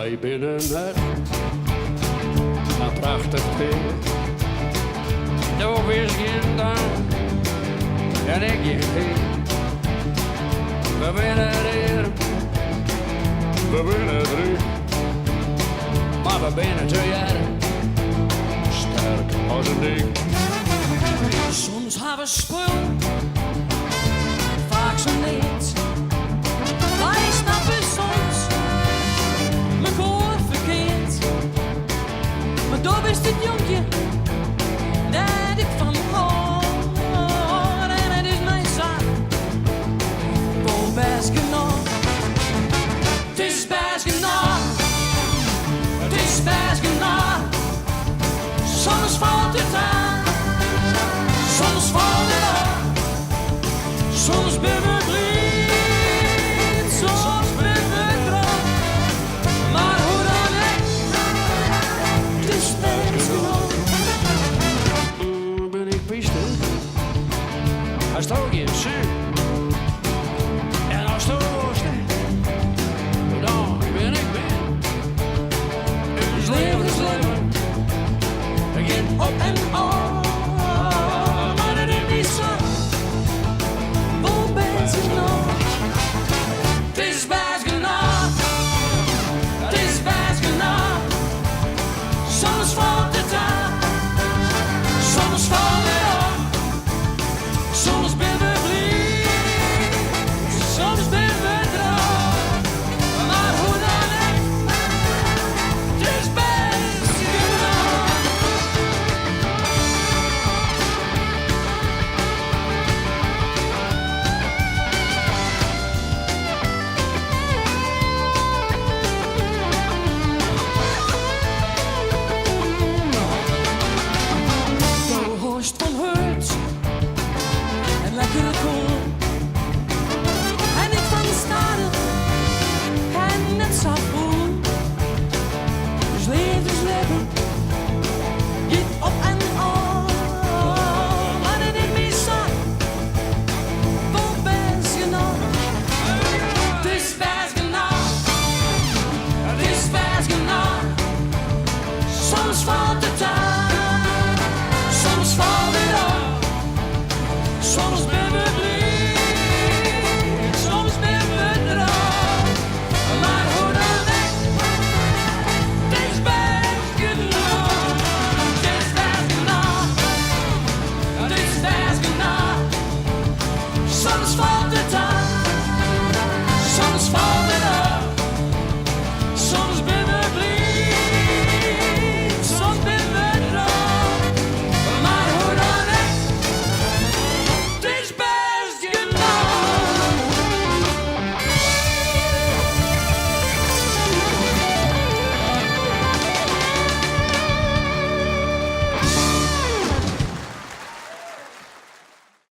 wij binnen het een prachtig weer. Doe is geen dank en ik je heen. We winnen hier, we winnen drie, maar we binnen 2 jaar sterk als een ding. Soms hebben we spul, vaak zo niet. Wij snappen soms mijn koor verkeerd. Maar daar is het jonkje dat ik van hoor. En het is mijn zaak, voor best genoeg. Het is best genoeg, het is best genoeg. Soms valt het aan, soms valt het aan. Soms ben we blind, soms ben we dronk. Maar hoe dan ook, het is best genoeg. Ben ik piste? Hij is ook in zin. En als het oost, dan ben ik ben. Het leven is leven. Begin op en op. Maar het is niet zo. Voor best genoeg. Het is best genoeg. Het is best genoeg. Soms valt het aan, soms valt het op. Soms ben we blind, soms ben we dronk. Maar hoe dan ook, het is best genoeg. De horst van Hurt en lekkere kool.